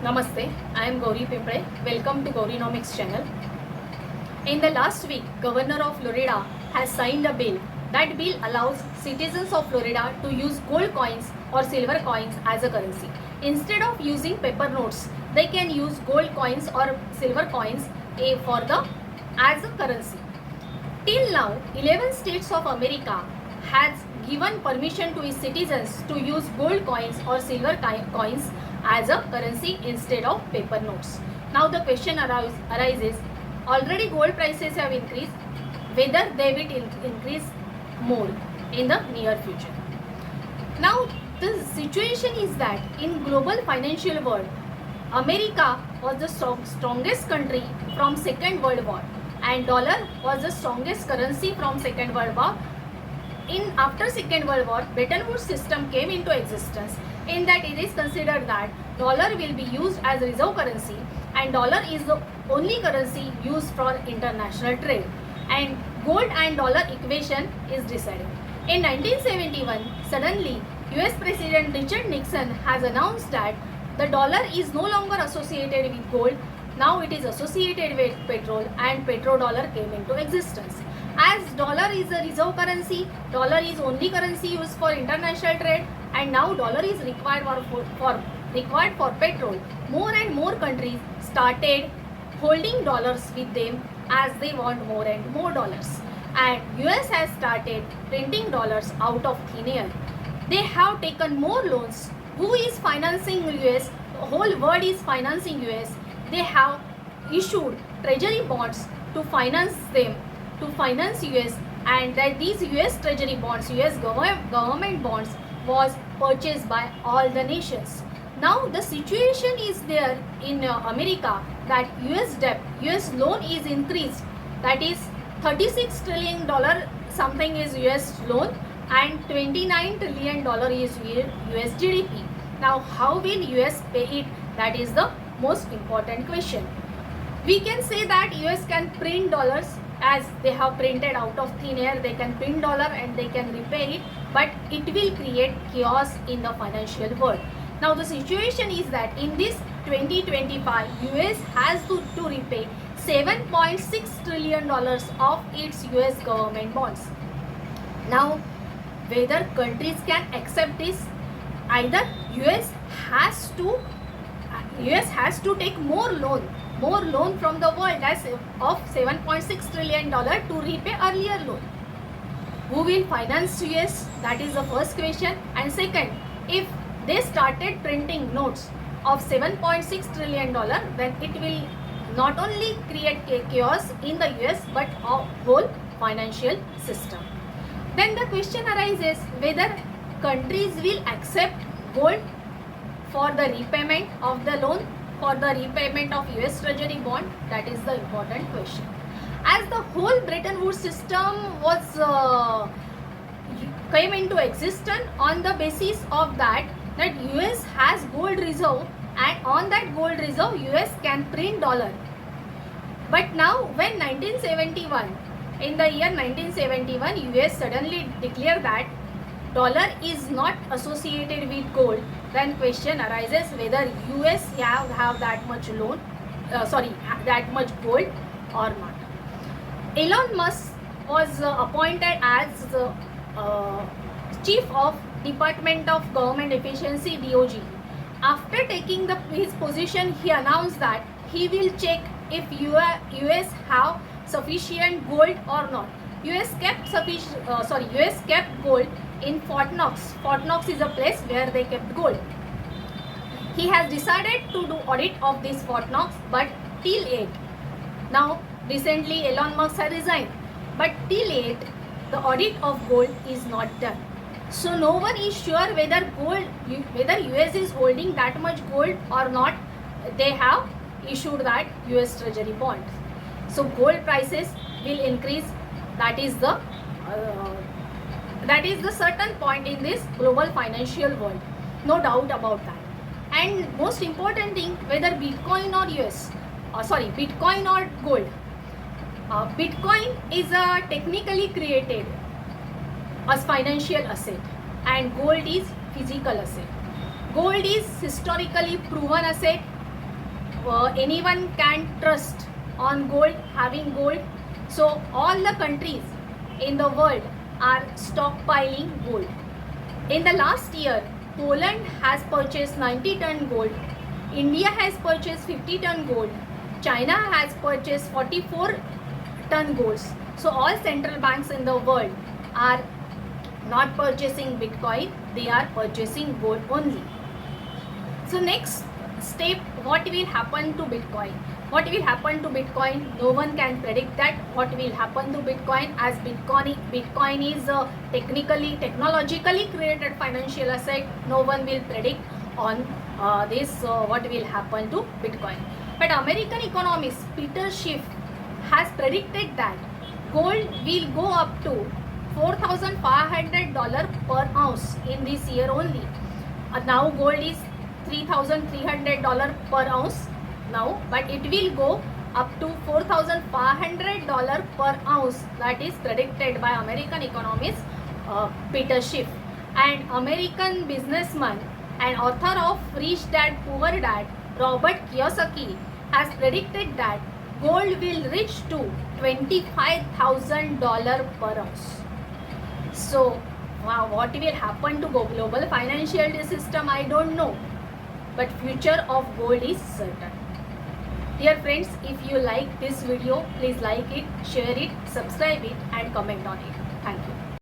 Namaste, I am Gauri Pimpre. Welcome to Gaurinomics channel. In the last week, Governor of Florida has signed a bill. That bill allows citizens of Florida to use gold coins or silver coins as a currency. Instead of using paper notes, they can use gold coins or silver coins as a currency. Till now, 11 states of America has given permission to its citizens to use gold coins or silver coins as a currency instead of paper notes. Now the question arises, already gold prices have increased, whether they will increase more in the near future. Now the situation is that in global financial world, America was the strongest country from Second World War and dollar was the strongest currency from Second World War. After Second World War, Bretton Woods system came into existence. In that it is considered that dollar will be used as reserve currency and dollar is the only currency used for international trade, and gold and dollar equation is decided. In 1971, suddenly US President Richard Nixon has announced that the dollar is no longer associated with gold. Now it is associated with petrol, and petrodollar came into existence. As dollar is a reserve currency, dollar is only currency used for international trade, and now dollar is required for petrol. More and more countries started holding dollars with them as they want more and more dollars. And US has started printing dollars out of thin air. They have taken more loans. Who is financing US? The whole world is financing US. They have issued treasury bonds to finance them, to finance US, and that these US treasury bonds, US government bonds was purchased by all the nations. Now the situation is there in America that US debt, US loan is increased. That is $36 trillion something is US loan and $29 trillion is US GDP. Now how will US pay it? That is the most important question. We can say that US can print dollars as they have printed out of thin air. They can print dollar and they can repay it, but it will create chaos in the financial world. Now the situation is that in this 2025, US has to repay $7.6 trillion of its US government bonds. Now whether countries can accept this, either US has to take more loan from the world as of $7.6 trillion to repay earlier loan. Who will finance US? That is the first question. And second, if they started printing notes of $7.6 trillion, then it will not only create chaos in the US but a whole financial system. Then the question arises whether countries will accept gold for the repayment of the loan, for the repayment of US Treasury bond. That is the important question. As the whole Bretton Woods system came into existence on the basis of that US has gold reserve, and on that gold reserve US can print dollar. But now when in the year 1971, US suddenly declared that dollar is not associated with gold, then question arises whether US have that much that much gold or not. Elon Musk was appointed as the Chief of Department of Government Efficiency, DOG. After taking his position, he announced that he will check if US have sufficient gold or not. US kept gold in Fort Knox. Fort Knox is a place where they kept gold. He has decided to do audit of this Fort Knox, but till 8. Now recently Elon Musk has resigned, but till 8 the audit of gold is not done. So no one is sure whether US is holding that much gold or not. They have issued that US Treasury bonds. So gold prices will increase. That is the certain point in this global financial world. No doubt about that. And most important thing, whether Bitcoin or Bitcoin or gold. Bitcoin is technically created as financial asset and gold is physical asset. Gold is historically proven asset anyone can trust on gold, having gold. So all the countries in the world are stockpiling gold. In the last year, Poland has purchased 90 ton gold, India has purchased 50 ton gold, China has purchased 44 ton golds. So all central banks in the world are not purchasing Bitcoin, they are purchasing gold only. So next step, what will happen to Bitcoin? What will happen to Bitcoin? No one can predict that. What will happen to Bitcoin, as Bitcoin is technologically created financial asset. No one will predict on this what will happen to Bitcoin. But American economist Peter Schiff has predicted that gold will go up to $4,500 per ounce in this year only. Now gold is $3,300 per ounce now, but it will go up to $4,500 per ounce. That is predicted by American economist Peter Schiff. And American businessman and author of Rich Dad Poor Dad Robert Kiyosaki has predicted that gold will reach to $25,000 per ounce. So what will happen to global financial system, I don't know, but future of gold is certain. Dear friends, if you like this video, please like it, share it, subscribe it and comment on it. Thank you.